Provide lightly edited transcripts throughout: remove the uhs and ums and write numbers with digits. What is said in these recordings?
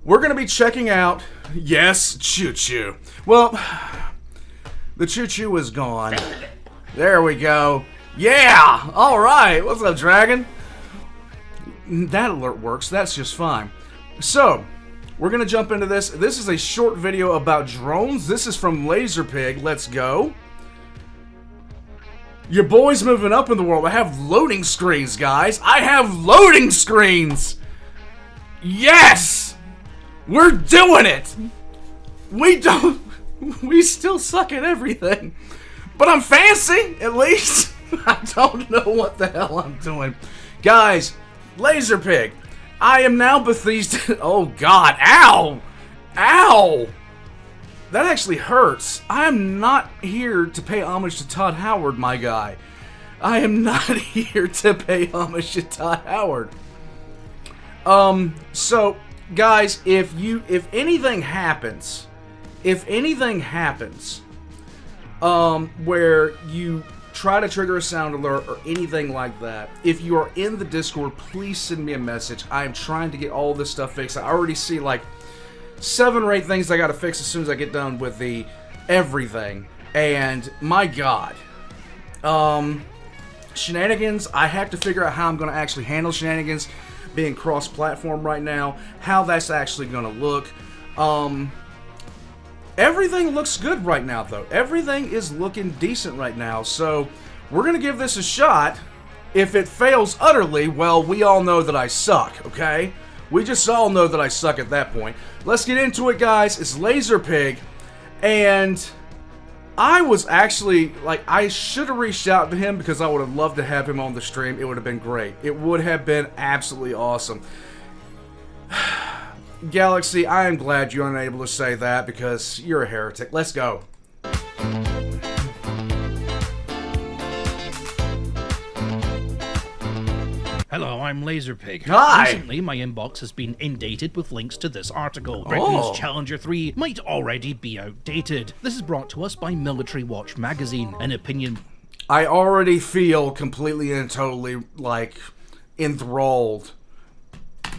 we're going to be checking out, yes, Choo Choo. Well, the Choo Choo is gone. There we go. Yeah! Alright, what's up, Dragon? That alert works, that's just fine. So, we're going to jump into this. This is a short video about drones. This is from Lazerpig. Let's go. Your boy's moving up in the world. I have loading screens, guys. I have loading screens! Yes! We're doing it! We still suck at everything. But I'm fancy, at least. I don't know what the hell I'm doing. Guys, Lazerpig. I am now Bethesda. Oh god, ow! Ow! That actually hurts. I am not here to pay homage to Todd Howard, my guy. I am not here to pay homage to Todd Howard. So, guys, if anything happens, where you try to trigger a sound alert or anything like that, if you are in the Discord, please send me a message. I am trying to get all this stuff fixed. I already see like 7 or 8 things I gotta fix as soon as I get done with the everything. And my god, shenanigans, I have to figure out how I'm gonna actually handle shenanigans being cross-platform right now, how that's actually gonna look. Everything looks good right now, though. Everything is looking decent right now, so we're gonna give this a shot. If it fails utterly, well, we all know that I suck, okay? We just all know that I suck at that point. Let's get into it, guys. It's Lazerpig, and I was actually, like, I should have reached out to him because I would have loved to have him on the stream. It would have been great. It would have been absolutely awesome. Galaxy, I am glad you're unable to say that because you're a heretic. Let's go. Hello, I'm Lazerpig. Hi! Recently, my inbox has been inundated with links to this article. Britain's Challenger 3 might already be outdated. This is brought to us by Military Watch magazine, an opinion... I already feel completely and totally, like, enthralled.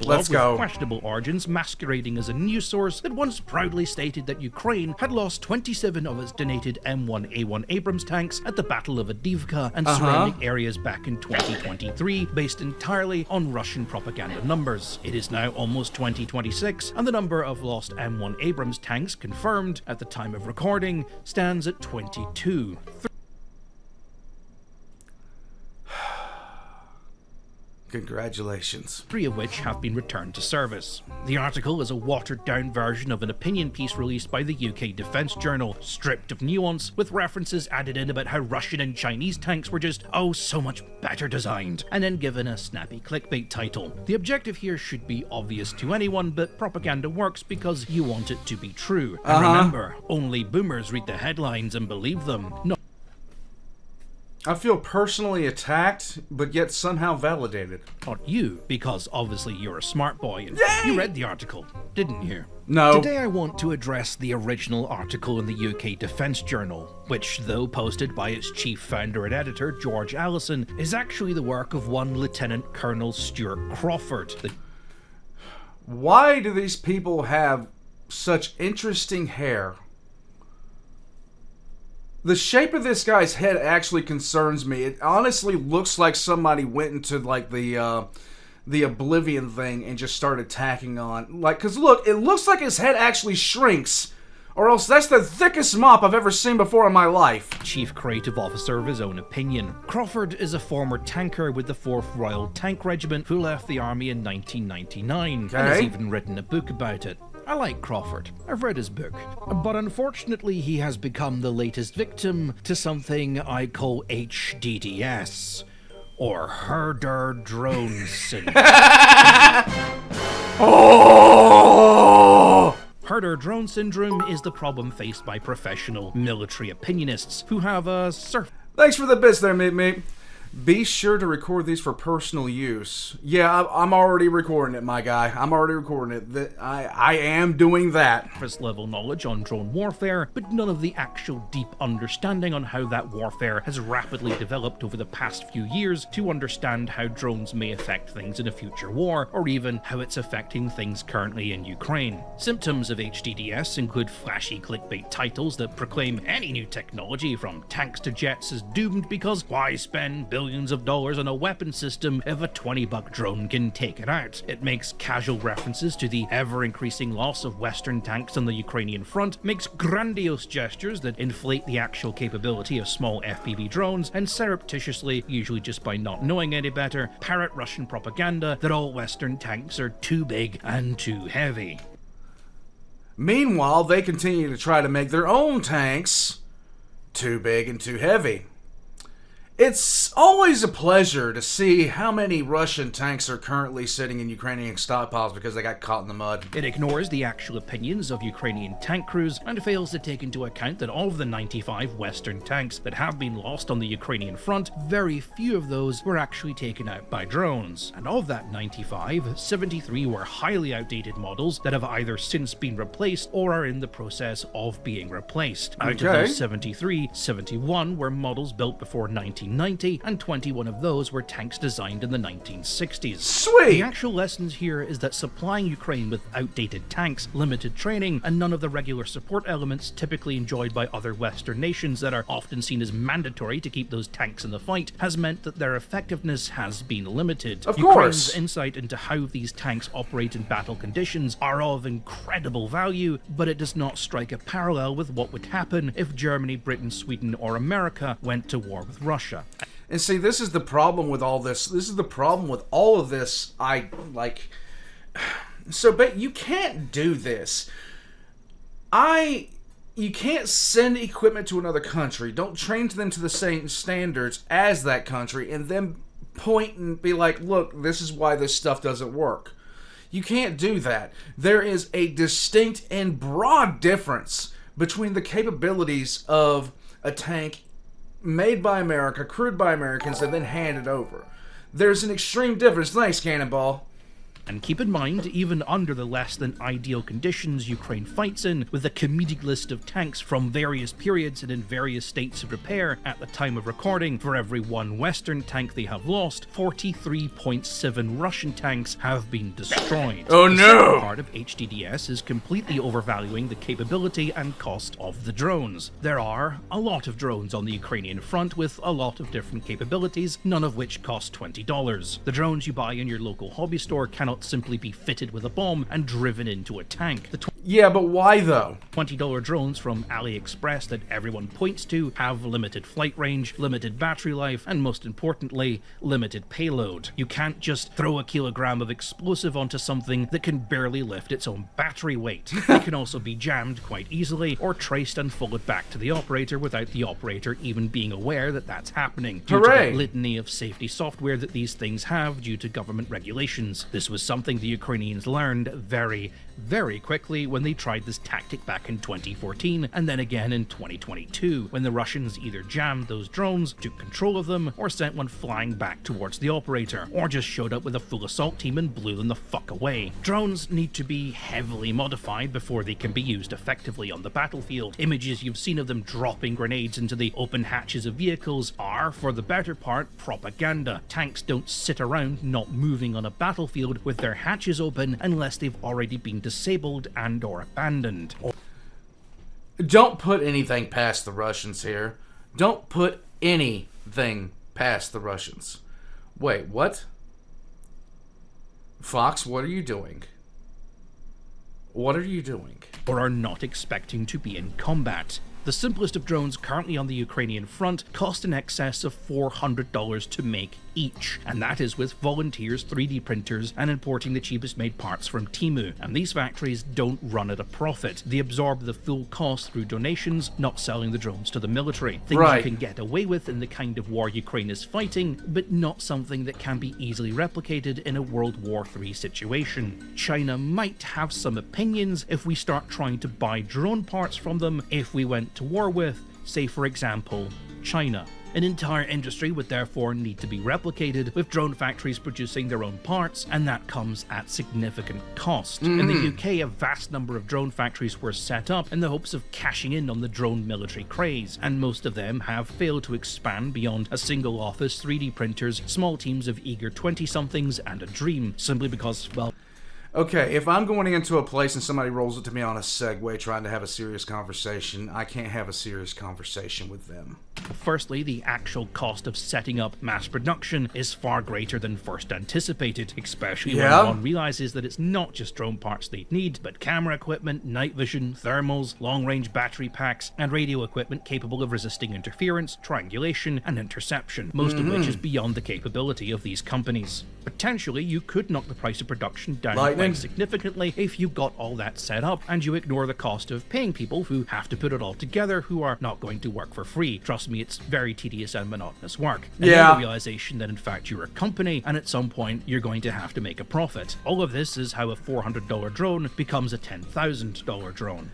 Let's go. With questionable origins masquerading as a news source that once proudly stated that Ukraine had lost 27 of its donated M1A1 Abrams tanks at the Battle of Avdiivka and surrounding areas back in 2023, based entirely on Russian propaganda numbers. It is now almost 2026, and the number of lost M1 Abrams tanks confirmed at the time of recording stands at 22. Congratulations. 3 of which have been returned to service. The article is a watered-down version of an opinion piece released by the UK Defence Journal, stripped of nuance, with references added in about how Russian and Chinese tanks were just, oh, so much better designed, and then given a snappy clickbait title. The objective here should be obvious to anyone, but propaganda works because you want it to be true. And remember, only boomers read the headlines and believe them. I feel personally attacked, but yet somehow validated. Not you, because obviously you're a smart boy and you read the article, didn't you? No. Today I want to address the original article in the UK Defence Journal, which, though posted by its chief founder and editor, George Allison, is actually the work of one Lieutenant Colonel Stuart Crawford. Why do these people have such interesting hair? The shape of this guy's head actually concerns me. It honestly looks like somebody went into like the Oblivion thing and just started tacking on. Like, cause look, it looks like his head actually shrinks. Or else that's the thickest mop I've ever seen before in my life. Chief Creative Officer of his own opinion. Crawford is a former tanker with the 4th Royal Tank Regiment who left the army in 1999 and has even written a book about it. I like Crawford. I've read his book. But unfortunately, he has become the latest victim to something I call HDDS, or Herder Drone Syndrome. Herder Drone Syndrome is the problem faced by professional military opinionists who have a Thanks for the bits there, meep. Be sure to record these for personal use. Yeah, I'm already recording it, my guy. I'm already recording it. I am doing that. Surface level knowledge on drone warfare, but none of the actual deep understanding on how that warfare has rapidly developed over the past few years to understand how drones may affect things in a future war, or even how it's affecting things currently in Ukraine. Symptoms of HDDS include flashy clickbait titles that proclaim any new technology from tanks to jets is doomed because why spend billions of dollars on a weapon system if a $20 drone can take it out? It makes casual references to the ever-increasing loss of Western tanks on the Ukrainian front, makes grandiose gestures that inflate the actual capability of small FPV drones, and surreptitiously, usually just by not knowing any better, parrot Russian propaganda that all Western tanks are too big and too heavy. Meanwhile, they continue to try to make their own tanks too big and too heavy. It's always a pleasure to see how many Russian tanks are currently sitting in Ukrainian stockpiles because they got caught in the mud. It ignores the actual opinions of Ukrainian tank crews and fails to take into account that of the 95 Western tanks that have been lost on the Ukrainian front, very few of those were actually taken out by drones. And of that 95, 73 were highly outdated models that have either since been replaced or are in the process of being replaced. Out of those 73, 71 were models built before 1990, and 21 of those were tanks designed in the 1960s. Sweet! The actual lessons here is that supplying Ukraine with outdated tanks, limited training, and none of the regular support elements typically enjoyed by other Western nations that are often seen as mandatory to keep those tanks in the fight has meant that their effectiveness has been limited. Of Ukraine's course! insight into how these tanks operate in battle conditions are of incredible value, but it does not strike a parallel with what would happen if Germany, Britain, Sweden, or America went to war with Russia. And see, this is the problem with all this. This is the problem with all of this. But you can't do this. You can't send equipment to another country. Don't train to them to the same standards as that country and then point and be like, look, this is why this stuff doesn't work. You can't do that. There is a distinct and broad difference between the capabilities of a tank made by America, crewed by Americans, and then handed over. There's an extreme difference. Thanks, Cannonball. And keep in mind, even under the less than ideal conditions Ukraine fights in, with a comedic list of tanks from various periods and in various states of repair at the time of recording, for every one Western tank they have lost, 43.7 Russian tanks have been destroyed. Oh no! The second part of HDDS is completely overvaluing the capability and cost of the drones. There are a lot of drones on the Ukrainian front with a lot of different capabilities, none of which cost $20. The drones you buy in your local hobby store cannot simply be fitted with a bomb and driven into a tank. The Yeah, but why though? $20 drones from AliExpress that everyone points to have limited flight range, limited battery life, and most importantly, limited payload. You can't just throw a kilogram of explosive onto something that can barely lift its own battery weight. It can also be jammed quite easily or traced and followed back to the operator without the operator even being aware that that's happening, due to the litany of safety software that these things have due to government regulations. This was something the Ukrainians learned very, very quickly when they tried this tactic back in 2014 and then again in 2022, when the Russians either jammed those drones, took control of them, or sent one flying back towards the operator, or just showed up with a full assault team and blew them the fuck away. Drones need to be heavily modified before they can be used effectively on the battlefield. Images you've seen of them dropping grenades into the open hatches of vehicles are, for the better part, propaganda. Tanks don't sit around not moving on a battlefield with their hatches open unless they've already been disabled and or abandoned. Don't put anything past the Russians here. Don't put anything past the Russians. Wait, what? Fox, what are you doing? What are you doing? Or are not expecting to be in combat. The simplest of drones currently on the Ukrainian front cost in excess of $400 to make each, and that is with volunteers, 3D printers, and importing the cheapest made parts from Temu. And these factories don't run at a profit. They absorb the full cost through donations, not selling the drones to the military. Things you can get away with in the kind of war Ukraine is fighting, but not something that can be easily replicated in a World War III situation. China might have some opinions if we start trying to buy drone parts from them if we went to war with, say for example, China. An entire industry would therefore need to be replicated, with drone factories producing their own parts, and that comes at significant cost. In the UK, a vast number of drone factories were set up in the hopes of cashing in on the drone military craze, and most of them have failed to expand beyond a single office, 3D printers, small teams of eager 20-somethings, and a dream, simply because, well... Okay, if I'm going into a place and somebody rolls it to me on a segue trying to have a serious conversation, I can't have a serious conversation with them. Firstly, the actual cost of setting up mass production is far greater than first anticipated, especially when one realizes that it's not just drone parts they need, but camera equipment, night vision, thermals, long-range battery packs, and radio equipment capable of resisting interference, triangulation, and interception, most of which is beyond the capability of these companies. Potentially, you could knock the price of production down quite significantly if you got all that set up and you ignore the cost of paying people who have to put it all together, who are not going to work for free. Trust me, it's very tedious and monotonous work. And then the realization that in fact you're a company and at some point you're going to have to make a profit. All of this is how a $400 drone becomes a $10,000 drone.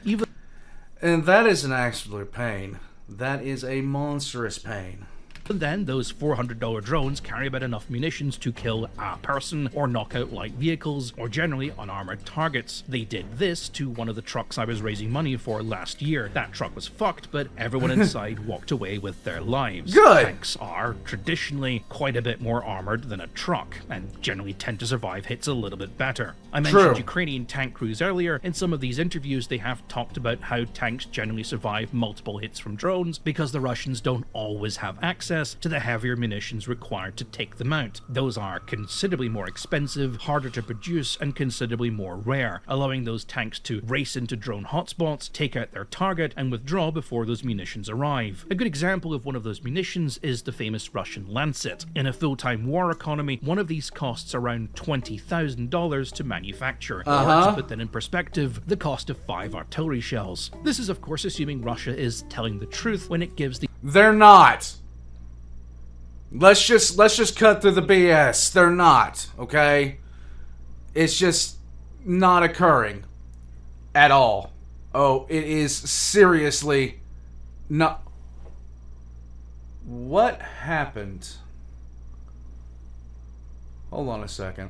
And that is an absolute pain. That is a monstrous pain. And then those $400 drones carry about enough munitions to kill a person or knock out light vehicles or generally unarmored targets. They did this to one of the trucks I was raising money for last year. That truck was fucked, but everyone inside walked away with their lives. Good! Tanks are traditionally quite a bit more armored than a truck and generally tend to survive hits a little bit better. I mentioned Ukrainian tank crews earlier. In some of these interviews, they have talked about how tanks generally survive multiple hits from drones because the Russians don't always have access to the heavier munitions required to take them out. Those are considerably more expensive, harder to produce, and considerably more rare, allowing those tanks to race into drone hotspots, take out their target, and withdraw before those munitions arrive. A good example of one of those munitions is the famous Russian lancet. In a full-time war economy, one of these costs around $20,000 to manufacture, or to put that in perspective, the cost of 5 artillery shells. This is of course assuming Russia is telling the truth when it gives the... They're not! Let's just cut through the BS. They're not, okay? It's just not occurring at all. Oh, it is seriously not. What happened? Hold on a second.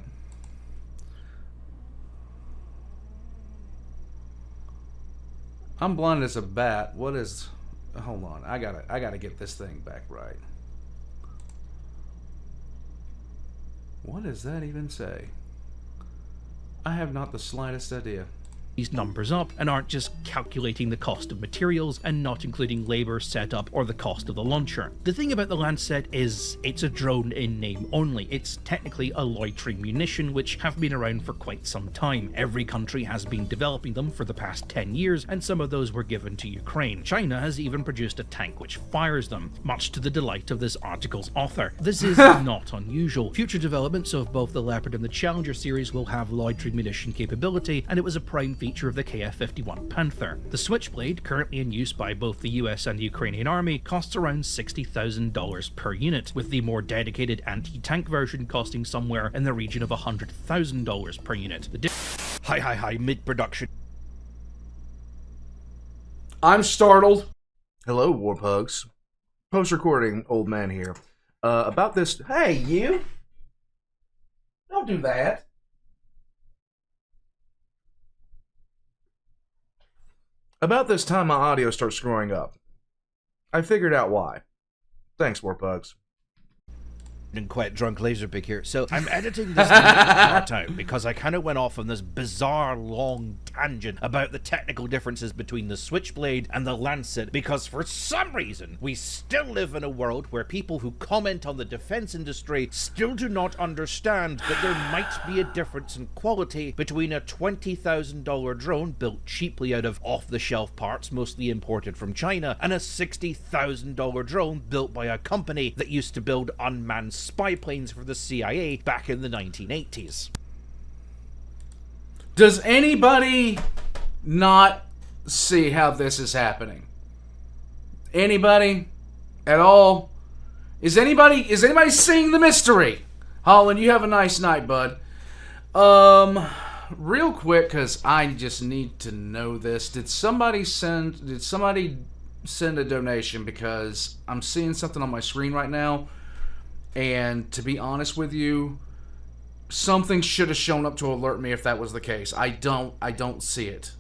I'm blind as a bat. What is... Hold on. I gotta get this thing back right. What does that even say? I have not the slightest idea. These numbers up and aren't just calculating the cost of materials and not including labor, setup, or the cost of the launcher. The thing about the Lancet is it's a drone in name only. It's technically a loitering munition which have been around for quite some time. Every country has been developing them for the past 10 years and some of those were given to Ukraine. China has even produced a tank which fires them, much to the delight of this article's author. This is not unusual. Future developments of both the Leopard and the Challenger series will have loitering munition capability, and it was a prime feature of the KF-51 Panther. The Switchblade, currently in use by both the US and the Ukrainian army, costs around $60,000 per unit, with the more dedicated anti-tank version costing somewhere in the region of $100,000 per unit. Hi, mid-production. I'm startled. Hello, Warpugs. Post-recording old man here. About this... Hey, you! Don't do that. About this time, my audio starts screwing up. I figured out why. Thanks, Warpugs. And quite drunk Lazerpig here. So I'm editing this part out because I kind of went off on this bizarre long tangent about the technical differences between the Switchblade and the Lancet, because for some reason we still live in a world where people who comment on the defense industry still do not understand that there might be a difference in quality between a $20,000 drone built cheaply out of off-the-shelf parts mostly imported from China and a $60,000 drone built by a company that used to build unmanned spy planes for the CIA back in the 1980s. Does anybody not see how this is happening? Anybody? At all? Is anybody seeing the mystery? Holland, you have a nice night, bud. Real quick, because I just need to know this. Did somebody send a donation because I'm seeing something on my screen right now, and to be honest with you, something should have shown up to alert me if that was the case. I don't see it.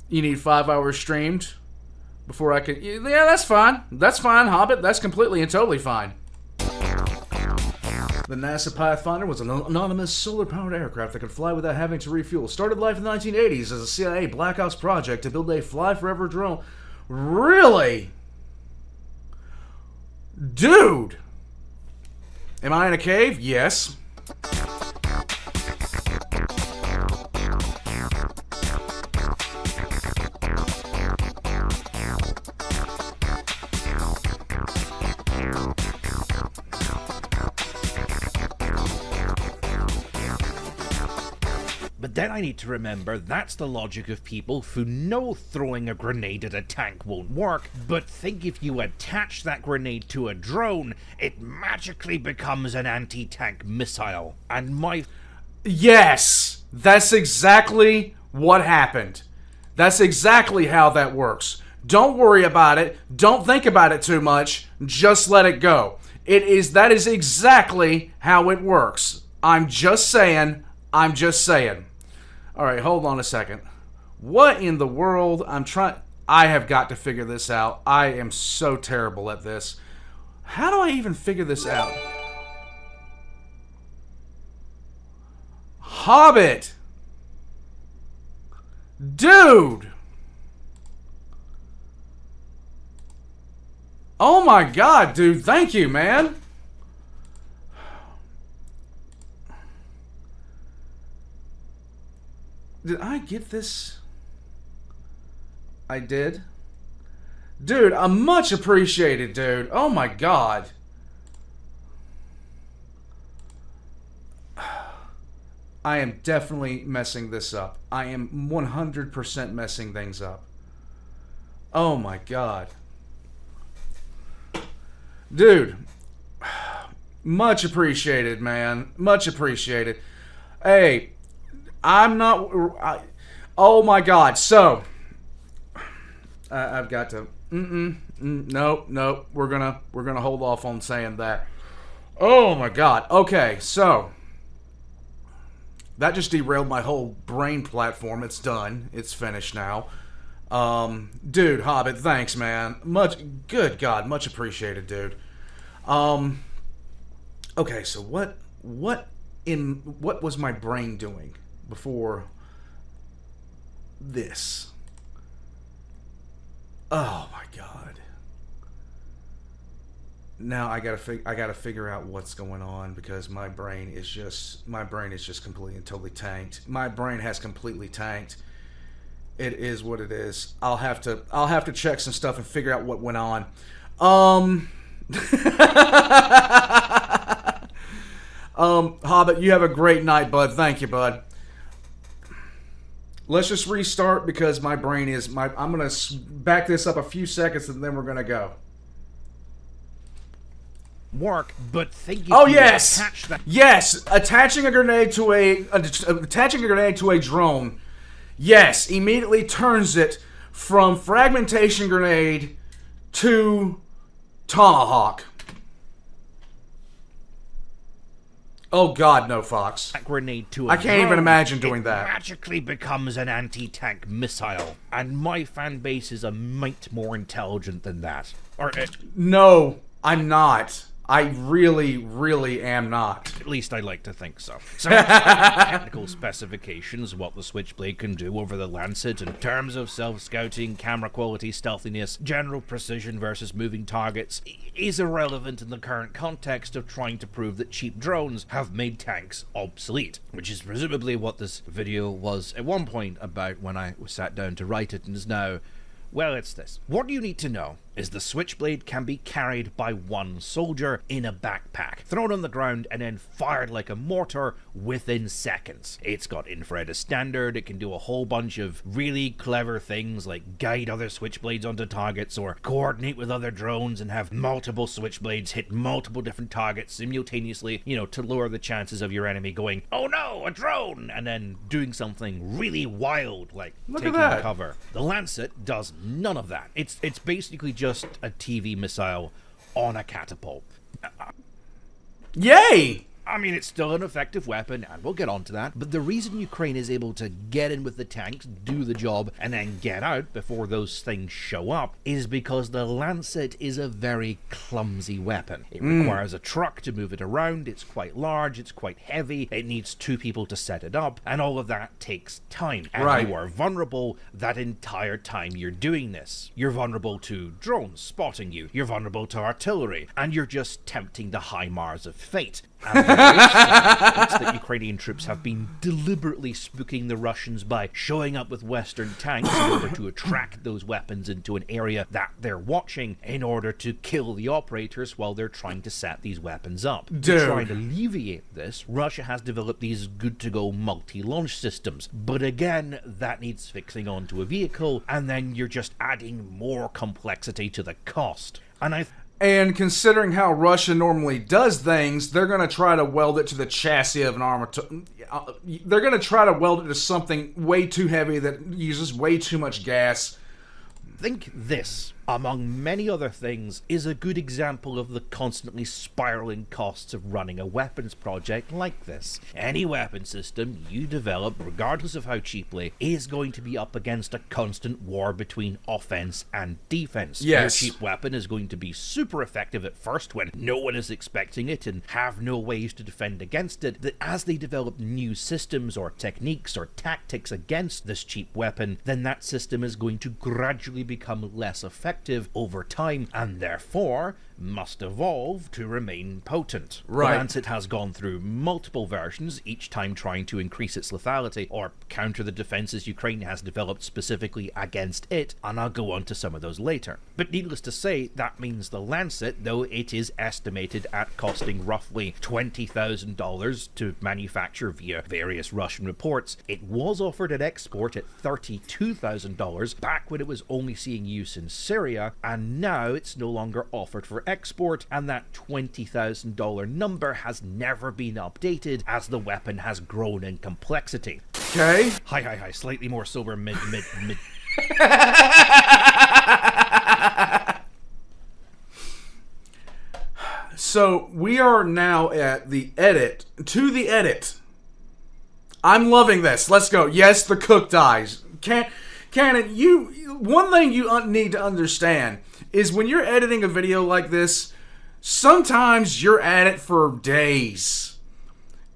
You need 5 hours streamed before I can... Yeah, that's fine. That's fine, Hobbit. That's completely and totally fine. The NASA Pathfinder was an anonymous solar-powered aircraft that could fly without having to refuel. Started life in the 1980s as a CIA Black Ops project to build a fly forever drone. Really? Dude! Am I in a cave? Yes. But then I need to remember that's the logic of people who know throwing a grenade at a tank won't work, but think if you attach that grenade to a drone, it magically becomes an anti-tank missile. And my... Yes! That's exactly what happened. That's exactly how that works. Don't worry about it. Don't think about it too much. Just let it go. That is exactly how it works. I'm just saying. All right, hold on a second. What in the world? I have got to figure this out. I am so terrible at this. How do I even figure this out? Hobbit! Dude! Oh my god, dude. Thank you, man. Did I get this? I did. Dude, I'm much appreciated, dude. Oh my god. I am definitely messing this up. I am 100% messing things up. Oh my god. Dude. Much appreciated, man. Much appreciated. Hey, I'm not... oh my god. So, I've got to... Nope. We're gonna hold off on saying that. Oh my god. Okay, so... that just derailed my whole brain platform. It's done. It's finished now. Dude, Hobbit, thanks, man. Good God, much appreciated, dude. Okay, so what was my brain doing before this? Oh my God. Now I gotta figure out what's going on because my brain is just completely and totally tanked. My brain has completely tanked. It is what it is. I'll have to check some stuff and figure out what went on. Hobbit, you have a great night, bud. Thank you, bud. Let's just restart because my brain is I'm gonna back this up a few seconds and then we're gonna go. Work, but think. Oh yes, yes. Attaching a grenade to a drone, yes, immediately turns it from fragmentation grenade to tomahawk. Oh God, no, Fox. That grenade to a I can't even imagine doing that. Magically becomes an anti-tank missile, and my fan base is a mite more intelligent than that. No, I'm not. I really, really am not. At least I like to think so. So, technical specifications, what the Switchblade can do over the Lancet in terms of self-scouting, camera quality, stealthiness, general precision versus moving targets, is irrelevant in the current context of trying to prove that cheap drones have made tanks obsolete, which is presumably what this video was at one point about when I was sat down to write it, and is now, well, it's this. What do you need to know is the Switchblade can be carried by one soldier in a backpack, thrown on the ground and then fired like a mortar within seconds. It's got infrared as standard, it can do a whole bunch of really clever things like guide other Switchblades onto targets or coordinate with other drones and have multiple Switchblades hit multiple different targets simultaneously, to lower the chances of your enemy going, "Oh no, a drone!" and then doing something really wild like taking cover. The Lancet does none of that. It's basically just a TV missile on a catapult. Yay! I mean, it's still an effective weapon, and we'll get onto that, but the reason Ukraine is able to get in with the tanks, do the job, and then get out before those things show up is because the Lancet is a very clumsy weapon. It requires a truck to move it around, it's quite large, it's quite heavy, it needs two people to set it up, and all of that takes time. And you are vulnerable that entire time you're doing this. You're vulnerable to drones spotting you, you're vulnerable to artillery, and you're just tempting the HIMARS of fate. And it's that Ukrainian troops have been deliberately spooking the Russians by showing up with Western tanks in order to attract those weapons into an area that they're watching in order to kill the operators while they're trying to set these weapons up. To try and alleviate this, Russia has developed these good-to-go multi-launch systems. But again, that needs fixing onto a vehicle, and then you're just adding more complexity to the cost. And considering how Russia normally does things, they're going to try to weld it to the chassis of an armor. They're going to try to weld it to something way too heavy that uses way too much gas. Think this, among many other things, is a good example of the constantly spiraling costs of running a weapons project like this. Any weapon system you develop, regardless of how cheaply, is going to be up against a constant war between offense and defense. Yes. Your cheap weapon is going to be super effective at first when no one is expecting it and have no ways to defend against it. That as they develop new systems or techniques or tactics against this cheap weapon, then that system is going to gradually become less effective over time, and therefore must evolve to remain potent. Right. The Lancet has gone through multiple versions, each time trying to increase its lethality or counter the defenses Ukraine has developed specifically against it, and I'll go on to some of those later. But needless to say, that means the Lancet, though it is estimated at costing roughly $20,000 to manufacture via various Russian reports, it was offered at export at $32,000 back when it was only seeing use in Syria, and now it's no longer offered for export, and that $20,000 number has never been updated as the weapon has grown in complexity. Okay. Hi, slightly more sober mid. So we are now at the edit. To the edit. I'm loving this. Let's go. Yes, the cooked eyes. Cannon, one thing you need to understand is when you're editing a video like this, sometimes you're at it for days.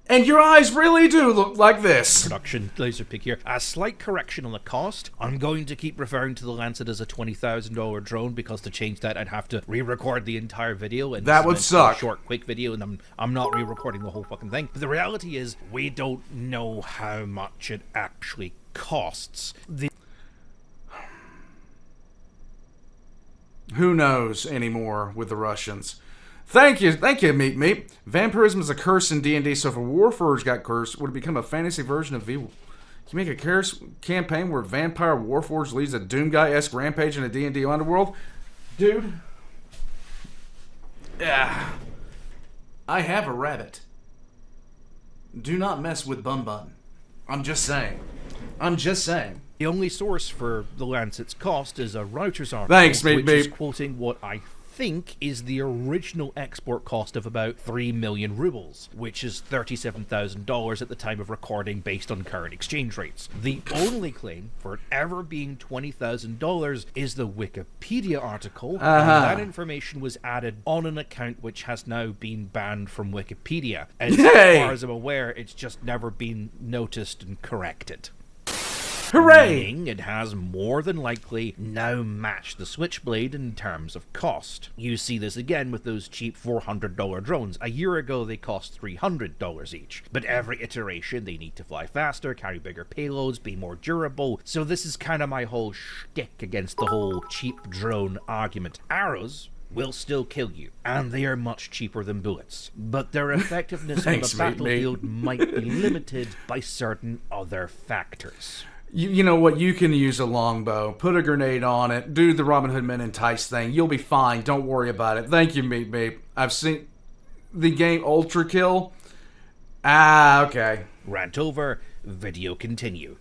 And your eyes really do look like this. Production Lazerpig here. A slight correction on the cost. I'm going to keep referring to the Lancet as a $20,000 drone because to change that I'd have to re-record the entire video. And that would suck. A short, quick video, and I'm not re-recording the whole fucking thing. But the reality is, we don't know how much it actually costs. Who knows anymore with the Russians? Thank you, Meep. Vampirism is a curse in D&D, so if a Warforged got cursed, would it become a fantasy version of evil? Can you make a campaign where Vampire Warforged leads a Doomguy-esque rampage in a D&D underworld? Dude. Yeah. I have a rabbit. Do not mess with Bun Bun. I'm just saying. The only source for the Lancet's cost is a Reuters article, Thanks, which is quoting what I think is the original export cost of about 3 million rubles, which is $37,000 at the time of recording based on current exchange rates. The only claim for it ever being $20,000 is the Wikipedia article, and that information was added on an account which has now been banned from Wikipedia. As far as I'm aware, it's just never been noticed and corrected. Hooray! Meaning it has more than likely now matched the Switchblade in terms of cost. You see this again with those cheap $400 drones. A year ago they cost $300 each. But every iteration they need to fly faster, carry bigger payloads, be more durable. So this is kind of my whole shtick against the whole cheap drone argument. Arrows will still kill you, and they are much cheaper than bullets. But their effectiveness on the battlefield might be limited by certain other factors. You know what? You can use a longbow. Put a grenade on it. Do the Robin Hood Men Entice thing. You'll be fine. Don't worry about it. Thank you, Meat Meat. I've seen the game Ultra Kill. Ah, okay. Rant over. Video continue.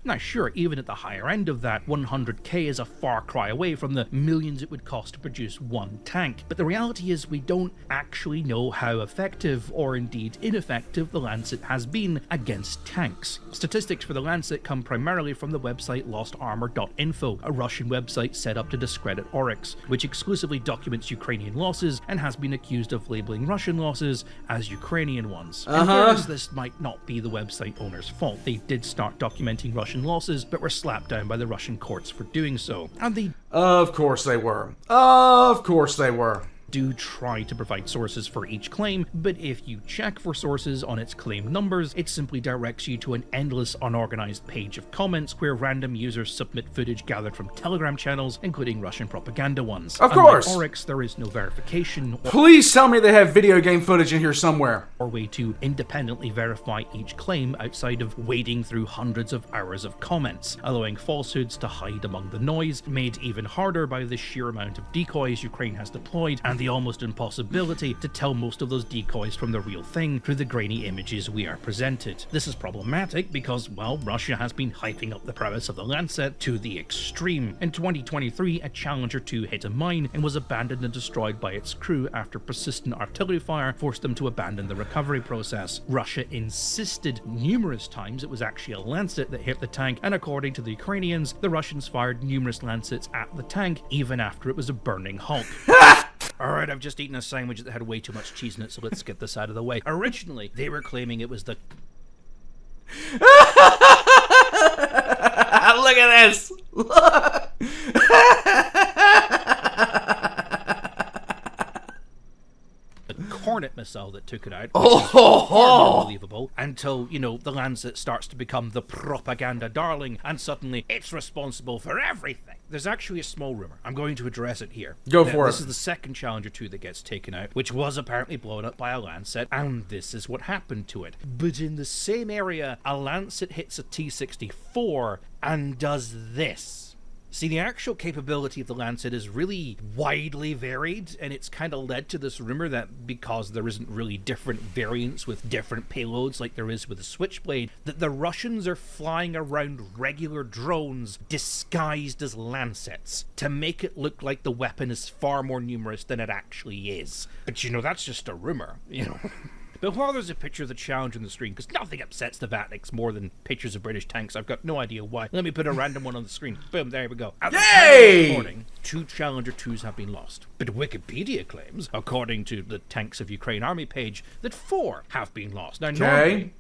Now sure, even at the higher end of that, 100k is a far cry away from the millions it would cost to produce one tank. But the reality is we don't actually know how effective, or indeed ineffective, the Lancet has been against tanks. Statistics for the Lancet come primarily from the website lostarmor.info, a Russian website set up to discredit Oryx, which exclusively documents Ukrainian losses and has been accused of labeling Russian losses as Ukrainian ones. In fairness, this might not be the website owner's fault. They did start documenting Russian losses, but were slapped down by the Russian courts for doing so. And they Of course they were. Of course they were. do try to provide sources for each claim, but if you check for sources on its claim numbers, it simply directs you to an endless unorganized page of comments where random users submit footage gathered from Telegram channels, including Russian propaganda ones. Of course! Unlike Oryx, there is no verification Please tell me they have video game footage in here somewhere. or way to independently verify each claim outside of wading through hundreds of hours of comments, allowing falsehoods to hide among the noise, made even harder by the sheer amount of decoys Ukraine has deployed and the almost impossibility to tell most of those decoys from the real thing through the grainy images we are presented. This is problematic because, well, Russia has been hyping up the prowess of the Lancet to the extreme. In 2023, a Challenger 2 hit a mine and was abandoned and destroyed by its crew after persistent artillery fire forced them to abandon the recovery process. Russia insisted numerous times it was actually a Lancet that hit the tank, and according to the Ukrainians, the Russians fired numerous Lancets at the tank even after it was a burning hulk. Alright, I've just eaten a sandwich that had way too much cheese in it, so let's get this out of the way. Originally, they were claiming it was the... Look at this! Hornet missile that took it out, which is far more believable, until, you know, the Lancet starts to become the propaganda darling, and suddenly it's responsible for everything. There's actually a small rumor. I'm going to address it here. Go for it. This is the second Challenger 2 that gets taken out, which was apparently blown up by a Lancet, and this is what happened to it. But in the same area, a Lancet hits a T-64 and does this. See, the actual capability of the Lancet is really widely varied, and it's kind of led to this rumor that because there isn't really different variants with different payloads like there is with the Switchblade, that the Russians are flying around regular drones disguised as Lancets to make it look like the weapon is far more numerous than it actually is. But you know, that's just a rumor, you know. But while there's a picture of the Challenger on the screen, because nothing upsets the Vatniks more than pictures of British tanks, I've got no idea why. Let me put a random one on the screen. Boom, there we go. At the time of recording, 2 Challenger 2s have been lost. But Wikipedia claims, according to the Tanks of Ukraine Army page, that 4 have been lost. Now,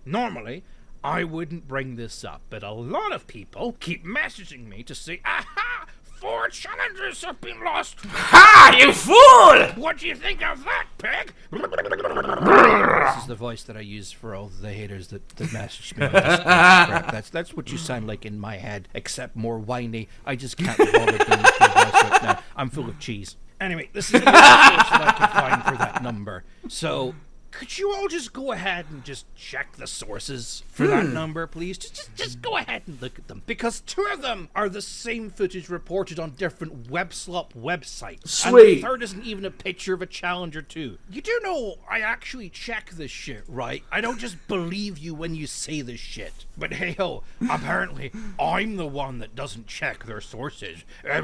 normally, I wouldn't bring this up, but a lot of people keep messaging me to say, aha! 4 Challengers have been lost! Ha! You fool! What do you think of that, pig? This is the voice that I use for all the haters that message me on this. That's what you sound like in my head, except more whiny. I just can't be bothered doing the voice right now. I'm full of cheese. Anyway, this is the only source that I can find for that number. So, could you all just go ahead and just check the sources for that number, please? Just go ahead and look at them. Because 2 of them are the same footage reported on different webslop websites. Sweet. And the third isn't even a picture of a Challenger 2. You do know I actually check this shit, right? I don't just believe you when you say this shit. But hey ho, apparently I'm the one that doesn't check their sources. I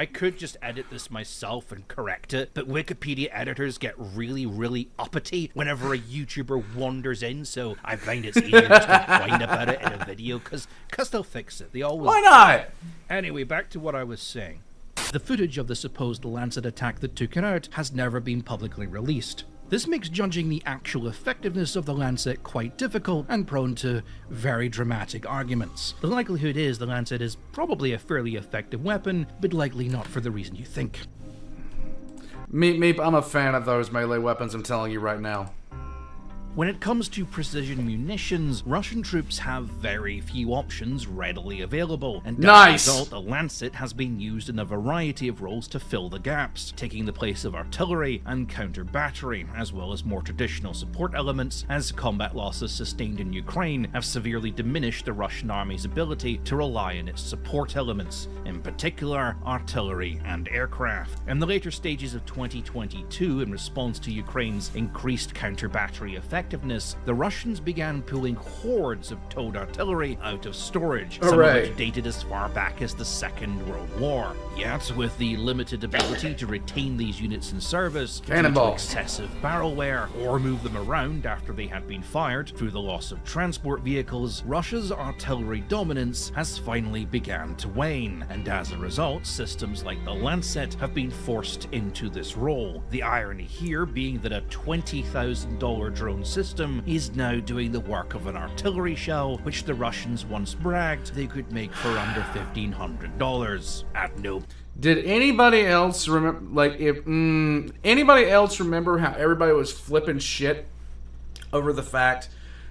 could just edit this myself and correct it, but Wikipedia editors get really uppity whenever a YouTuber wanders in, so I find it's easier just to whine about it in a video, because they'll fix it. They always Why not? Anyway, back to what I was saying. The footage of the supposed Lancet attack that took it out has never been publicly released. This makes judging the actual effectiveness of the lancet quite difficult and prone to very dramatic arguments. The likelihood is the lancet is probably a fairly effective weapon, but likely not for the reason you think. Meep, I'm a fan of those melee weapons, I'm telling you right now. When it comes to precision munitions, Russian troops have very few options readily available, and as a result, the lancet has been used in a variety of roles to fill the gaps, taking the place of artillery and counter-battery, as well as more traditional support elements, as combat losses sustained in Ukraine have severely diminished the Russian army's ability to rely on its support elements, in particular artillery and aircraft. In the later stages of 2022, in response to Ukraine's increased counter-battery effectiveness, the Russians began pulling hordes of towed artillery out of storage, some of which dated as far back as the Second World War. Yet, with the limited ability to retain these units in service due to excessive barrel wear, or move them around after they had been fired through the loss of transport vehicles, Russia's artillery dominance has finally begun to wane, and as a result, systems like the Lancet have been forced into this role. The irony here being that a $20,000 drone system is now doing the work of an artillery shell, which the Russians once bragged they could make for under $1,500. At no. Did anybody else remember, like, anybody else remember how everybody was flipping shit over the fact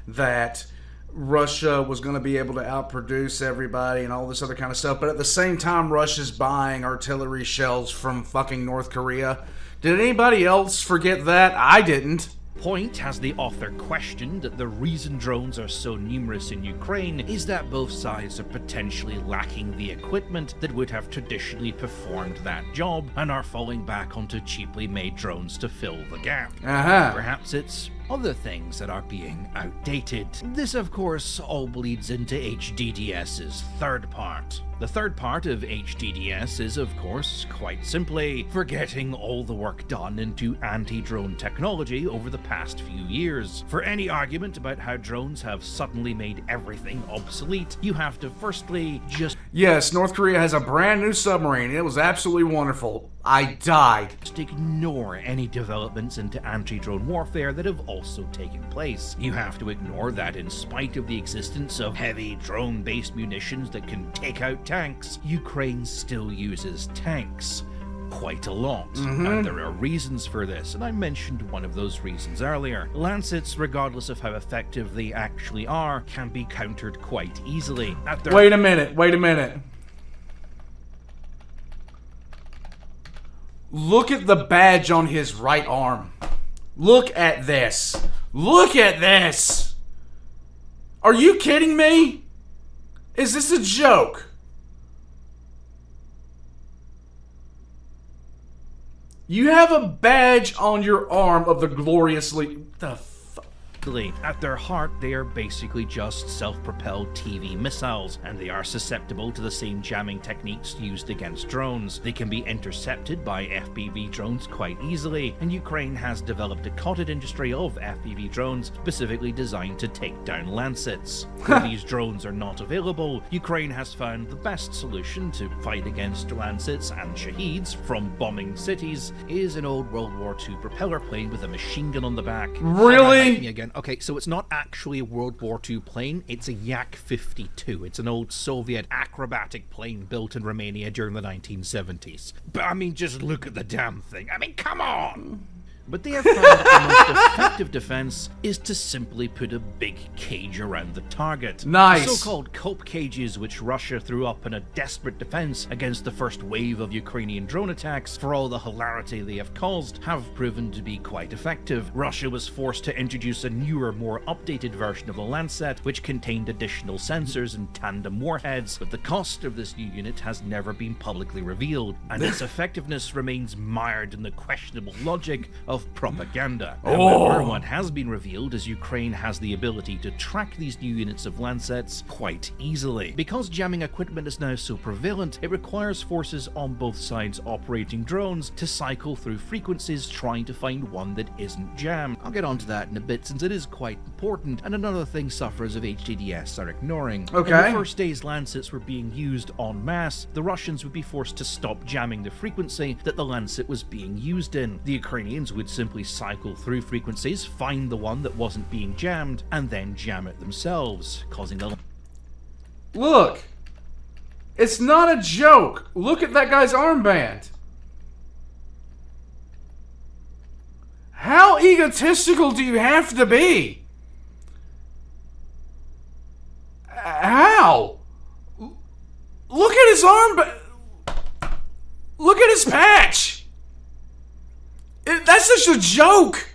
that Russia was going to be able to outproduce everybody and all this other kind of stuff, but at the same time, Russia's buying artillery shells from fucking North Korea? Did anybody else forget that? I didn't. Point, has the author questioned, that the reason drones are so numerous in Ukraine is that both sides are potentially lacking the equipment that would have traditionally performed that job and are falling back onto cheaply made drones to fill the gap. Perhaps it's other things that are being outdated. This, of course, all bleeds into HDDS's third part. The third part of HDDS is, of course, quite simply forgetting all the work done into anti-drone technology over the past few years. For any argument about how drones have suddenly made everything obsolete, you have to firstly just... Yes, North Korea has a brand new submarine. It was absolutely wonderful. I died. Just ignore any developments into anti-drone warfare that have also taken place. You have to ignore that in spite of the existence of heavy drone-based munitions that can take out tanks, Ukraine still uses tanks. Quite a lot. And there are reasons for this, and I mentioned one of those reasons earlier. Lancets, regardless of how effective they actually are, can be countered quite easily. Wait a minute. Look at the badge on his right arm. Look at this. Look at this. Are you kidding me? Is this a joke? You have a badge on your arm of the gloriously... The fuck? At their heart, they are basically just self-propelled TV missiles, and they are susceptible to the same jamming techniques used against drones. They can be intercepted by FPV drones quite easily, and Ukraine has developed a cottage industry of FPV drones specifically designed to take down Lancets. Where these drones are not available, Ukraine has found the best solution to fight against Lancets and Shaheeds from bombing cities is an old World War II propeller plane with a machine gun on the back. Really? Again. Okay, so it's not actually a World War II plane, it's a Yak-52. It's an old Soviet acrobatic plane built in Romania during the 1970s. But I mean, just look at the damn thing. I mean, come on! But they have found that the most effective defense is to simply put a big cage around the target. Nice. The so-called cope cages, which Russia threw up in a desperate defense against the first wave of Ukrainian drone attacks, for all the hilarity they have caused, have proven to be quite effective. Russia was forced to introduce a newer, more updated version of the Lancet, which contained additional sensors and tandem warheads, but the cost of this new unit has never been publicly revealed, and its effectiveness remains mired in the questionable logic of propaganda. However, what has been revealed is Ukraine has the ability to track these new units of Lancets quite easily. Because jamming equipment is now so prevalent, it requires forces on both sides operating drones to cycle through frequencies trying to find one that isn't jammed. I'll get onto that in a bit since it is quite important, and another thing sufferers of HDDS are ignoring. Okay. In the first days Lancets were being used en masse, the Russians would be forced to stop jamming the frequency that the Lancet was being used in. The Ukrainians would simply cycle through frequencies, find the one that wasn't being jammed, and then jam it themselves, causing the... Look! It's not a joke! Look at that guy's armband! How egotistical do you have to be? How? Look at his armband! Look at his patch! That's just a joke!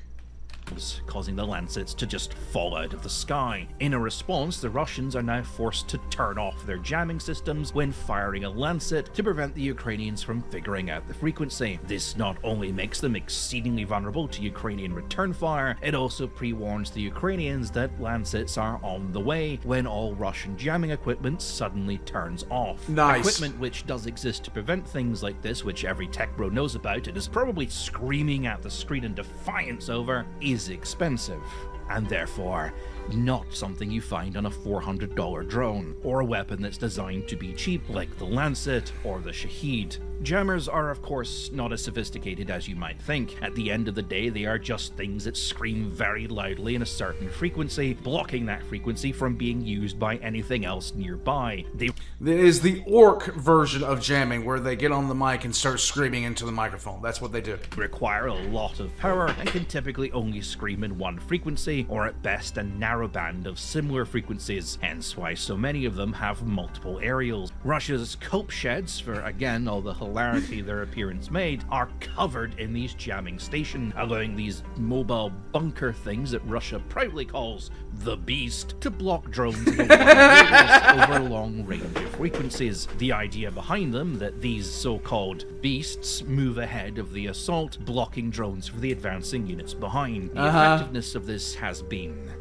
Causing the Lancets to just fall out of the sky. In a response, the Russians are now forced to turn off their jamming systems when firing a Lancet to prevent the Ukrainians from figuring out the frequency. This not only makes them exceedingly vulnerable to Ukrainian return fire, it also pre-warns the Ukrainians that Lancets are on the way when all Russian jamming equipment suddenly turns off. Nice. Equipment which does exist to prevent things like this, which every tech bro knows about and is probably screaming at the screen in defiance over, is expensive, and therefore not something you find on a $400 drone, or a weapon that's designed to be cheap like the Lancet or the Shaheed. Jammers are of course not as sophisticated as you might think. At the end of the day, they are just things that scream very loudly in a certain frequency, blocking that frequency from being used by anything else nearby. They is the orc version of jamming, where they get on the mic and start screaming into the microphone. That's what they do. require a lot of power and can typically only scream in one frequency, or at best a narrow band of similar frequencies, hence why so many of them have multiple aerials. Russia's cope sheds, for again all the hilarity their appearance made, are covered in these jamming stations, allowing these mobile bunker things that Russia proudly calls the Beast to block drones in a wide radius over a long range of frequencies. The idea behind them that these so-called beasts move ahead of the assault, blocking drones for the advancing units behind. The effectiveness of this has been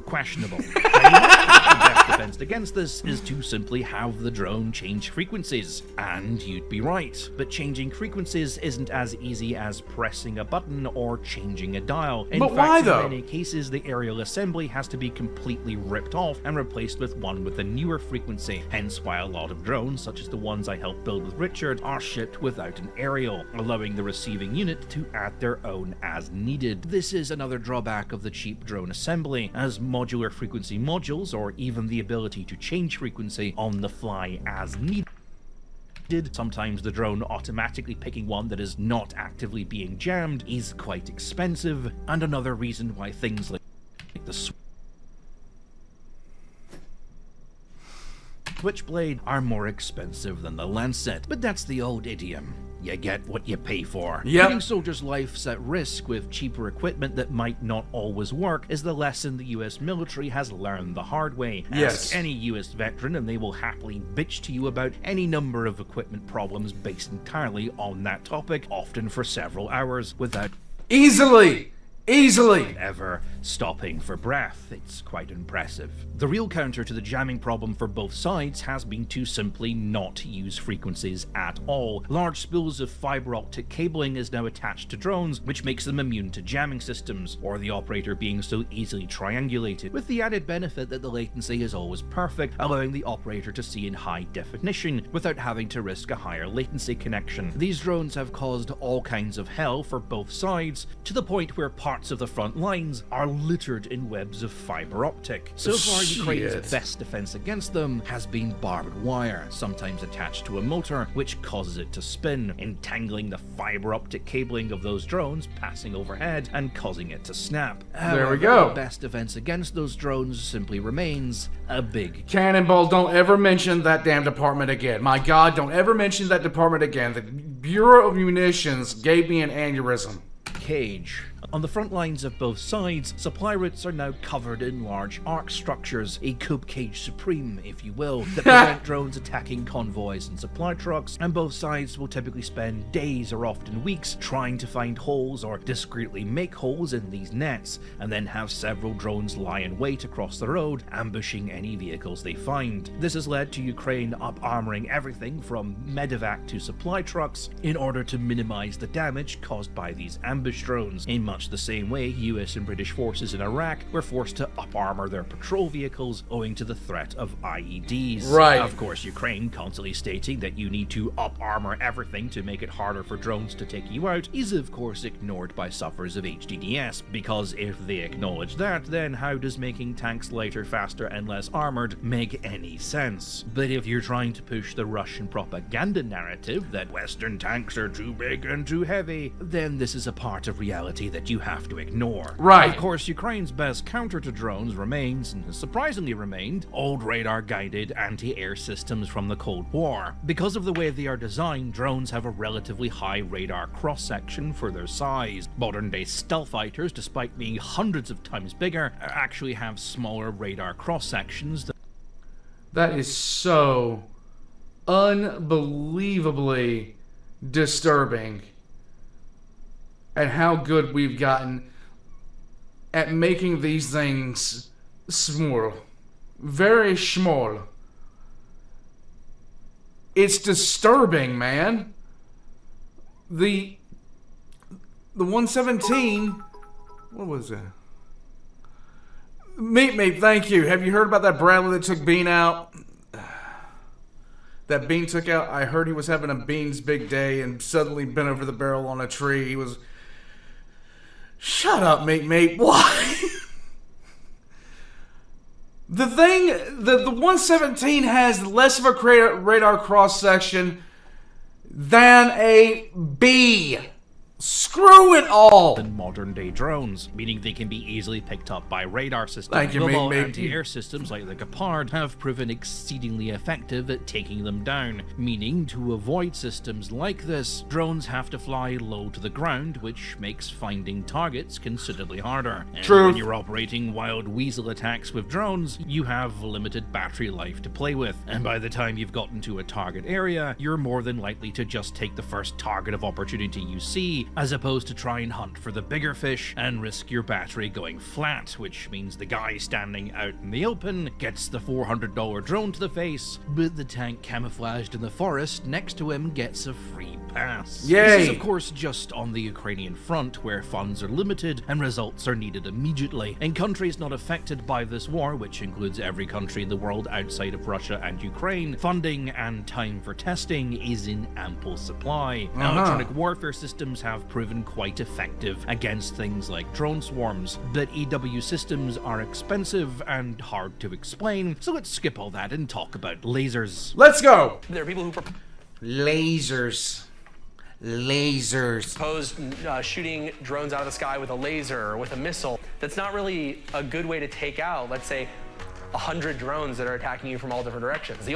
questionable. The best defense against this is to simply have the drone change frequencies, and you'd be right. But changing frequencies isn't as easy as pressing a button or changing a dial. In fact, why, though? in many cases, the aerial assembly has to be completely ripped off and replaced with one with a newer frequency, hence why a lot of drones, such as the ones I helped build with Richard, are shipped without an aerial, allowing the receiving unit to add their own as needed. This is another drawback of the cheap drone assembly, as modular frequency modules, or even the ability to change frequency on the fly as needed, sometimes the drone automatically picking one that is not actively being jammed, is quite expensive, and another reason why things like the Switchblade are more expensive than the Lancet. But that's the old idiom. You get what you pay for. Yep. Putting soldiers' lives at risk with cheaper equipment that might not always work is the lesson the US military has learned the hard way. Yes. Ask any US veteran and they will happily bitch to you about any number of equipment problems based entirely on that topic, often for several hours, without Easily ever stopping for breath. It's quite impressive. The real counter to the jamming problem for both sides has been to simply not use frequencies at all. Large spools of fiber optic cabling is now attached to drones, which makes them immune to jamming systems, or the operator being so easily triangulated, with the added benefit that the latency is always perfect, allowing the operator to see in high definition without having to risk a higher latency connection. These drones have caused all kinds of hell for both sides, to the point where parts of the front lines are littered in webs of fiber optic. So far, Ukraine's best defense against them has been barbed wire, sometimes attached to a motor, which causes it to spin, entangling the fiber optic cabling of those drones passing overhead and causing it to snap. There we go. The best defense against those drones simply remains a big Cannonball, don't ever mention that damn department again. My God, don't ever mention that department again. The Bureau of Munitions gave me an aneurysm. cage. On the front lines of both sides, supply routes are now covered in large arc structures, a Coop cage supreme, if you will, that prevent drones attacking convoys and supply trucks, and both sides will typically spend days or often weeks trying to find holes or discreetly make holes in these nets, and then have several drones lie in wait across the road, ambushing any vehicles they find. This has led to Ukraine up-armoring everything from medevac to supply trucks in order to minimize the damage caused by these ambushes. ambush drones, in much the same way US and British forces in Iraq were forced to up-armor their patrol vehicles owing to the threat of IEDs. Right. Of course, Ukraine constantly stating that you need to up-armor everything to make it harder for drones to take you out is of course ignored by sufferers of HDDS, because if they acknowledge that, then how does making tanks lighter, faster and less armored make any sense? But if you're trying to push the Russian propaganda narrative that Western tanks are too big and too heavy, then this is a part of reality that you have to ignore. Right. Of course, Ukraine's best counter to drones remains, and has surprisingly remained, old radar-guided anti-air systems from the Cold War. Because of the way they are designed, drones have a relatively high radar cross-section for their size. Modern-day stealth fighters, despite being hundreds of times bigger, actually have smaller radar cross-sections. That is so unbelievably disturbing at how good we've gotten at making these things small. Very small. It's disturbing, man. The 117, what was that? Meat, thank you. Have you heard about that Bradley that took Bean out? That Bean took out, I heard he was having a Bean's big day and suddenly bent over the barrel on a tree. He was... Shut up, mate. Why? The 117 has less of a radar cross-section than a bee. Screw it all! Than modern-day drones, meaning they can be easily picked up by radar systems. Thank you, Mobile mate. anti-air systems like the Gepard have proven exceedingly effective at taking them down, meaning to avoid systems like this, drones have to fly low to the ground, which makes finding targets considerably harder. And True. when you're operating wild weasel attacks with drones, you have limited battery life to play with, and by the time you've gotten to a target area, you're more than likely to just take the first target of opportunity you see, as opposed to try and hunt for the bigger fish and risk your battery going flat, which means the guy standing out in the open gets the $400 drone to the face, but the tank camouflaged in the forest next to him gets a free pass. Yay! This is of course just on the Ukrainian front, where funds are limited and results are needed immediately. In countries not affected by this war, which includes every country in the world outside of Russia and Ukraine, funding and time for testing is in ample supply. Electronic warfare systems have proven quite effective against things like drone swarms, but EW systems are expensive and hard to explain, so let's skip all that and talk about lasers. Let's go! There are people who Lasers. propose shooting drones out of the sky with a laser or with a missile. That's not really a good way to take out, let's say, 100 drones that are attacking you from all different directions.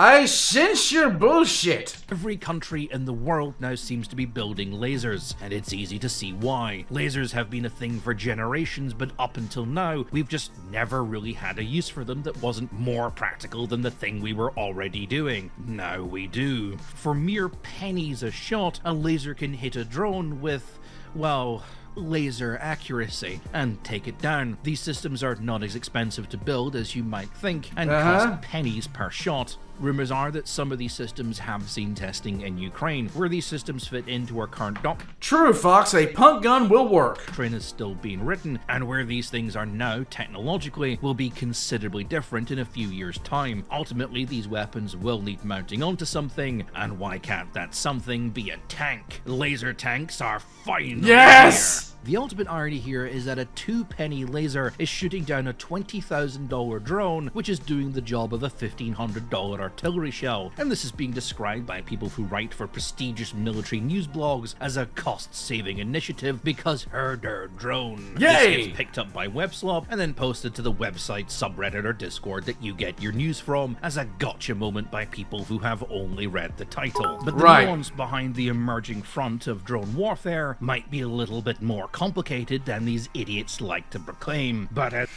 I sense your bullshit. Every country in the world now seems to be building lasers, and it's easy to see why. Lasers have been a thing for generations, but up until now, we've just never really had a use for them that wasn't more practical than the thing we were already doing. Now we do. For mere pennies a shot, a laser can hit a drone with, well, laser accuracy and take it down. These systems are not as expensive to build as you might think and cost pennies per shot. Rumors are that some of these systems have seen testing in Ukraine, where these systems fit into our current True, Fox, a punt gun will work. doctrine is still being written, and where these things are now technologically will be considerably different in a few years' time. Ultimately, these weapons will need mounting onto something, and why can't that something be a tank? Laser tanks are finally Yes! here. The ultimate irony here is that a 2-penny laser is shooting down a $20,000 drone, which is doing the job of a $1,500 artillery shell, and this is being described by people who write for prestigious military news blogs as a cost-saving initiative because herder drone. Yay! This gets picked up by WebSlop and then posted to the website, subreddit, or Discord that you get your news from as a gotcha moment by people who have only read the title. But the nuance behind the emerging front of drone warfare might be a little bit more complicated than these idiots like to proclaim, but as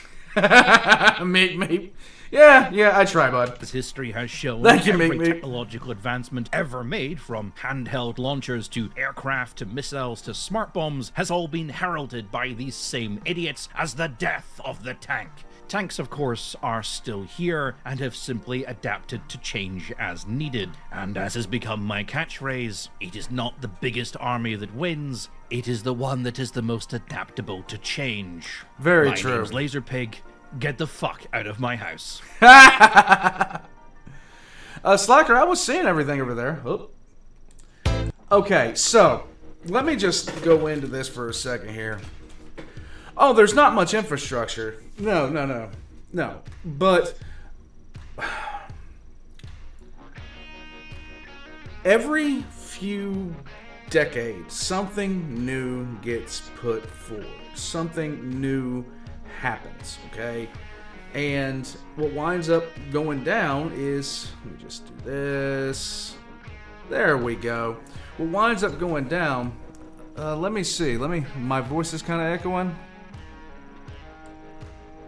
Mate. Yeah, I try, bud. history has shown, Thank you, every mate. technological advancement ever made, from handheld launchers to aircraft to missiles to smart bombs, has all been heralded by these same idiots as the death of the tank. Tanks, of course, are still here and have simply adapted to change as needed. And as has become my catchphrase, it is not the biggest army that wins, it is the one that is the most adaptable to change. Very true. My name's Lazerpig. Get the fuck out of my house. Slacker, I was seeing everything over there. Oh. Okay, so let me just go into this for a second here. Oh, there's not much infrastructure. No. But every few decades, something new gets put forward. Something new happens, okay? And what winds up going down is, let me just do this. There we go. What winds up going down, let me see. My voice is kind of echoing.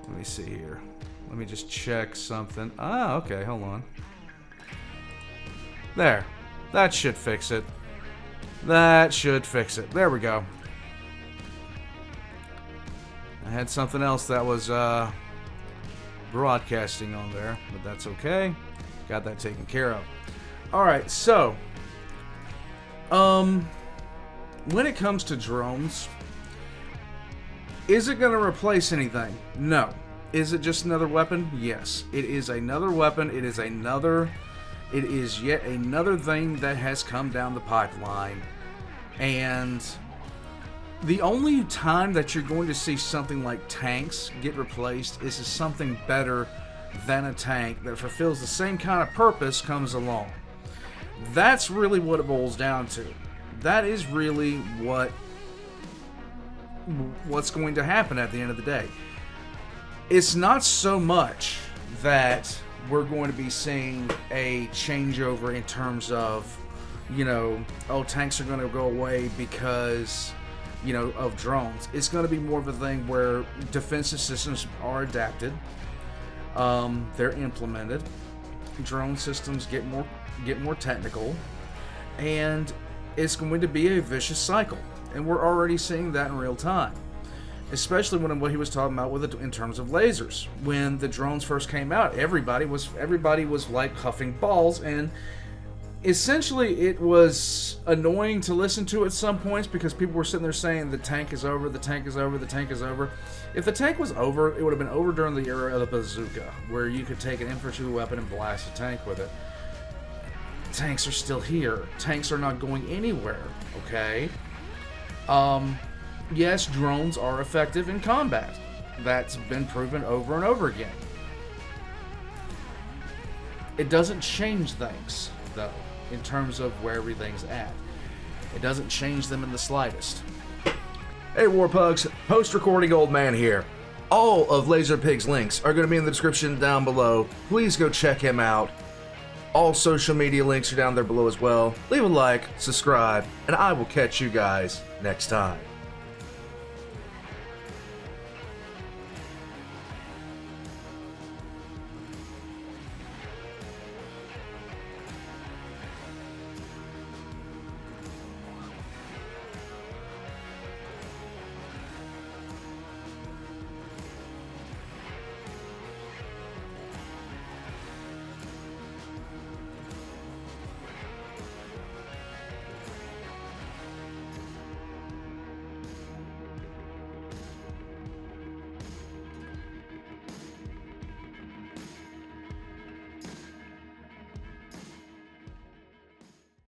Let me see here. Let me just check something. Ah, okay, hold on. There. That should fix it. There we go. I had something else that was broadcasting on there, but that's okay. Got that taken care of. Alright, so when it comes to drones, is it going to replace anything? No. Is it just another weapon? Yes. It is another weapon. It is yet another thing that has come down the pipeline. And the only time that you're going to see something like tanks get replaced is if something better than a tank that fulfills the same kind of purpose comes along. That's really what it boils down to. That is really what's going to happen at the end of the day. It's not so much that we're going to be seeing a changeover in terms of, tanks are going to go away because, of drones. It's going to be more of a thing where defensive systems are adapted. They're implemented. Drone systems get more technical, and it's going to be a vicious cycle. And we're already seeing that in real time. Especially what he was talking about with it in terms of lasers. When the drones first came out, everybody was like huffing balls, and essentially it was annoying to listen to at some points because people were sitting there saying the tank is over, the tank is over, the tank is over. If the tank was over, it would have been over during the era of the bazooka, where you could take an infantry weapon and blast a tank with it. Tanks are still here. Tanks are not going anywhere, okay? Yes, drones are effective in combat. That's been proven over and over again. It doesn't change things, though, in terms of where everything's at. It doesn't change them in the slightest. Hey Warpugs, post-recording old man here. All of Lazerpig's links are going to be in the description down below. Please go check him out. All social media links are down there below as well. Leave a like, subscribe, and I will catch you guys next time.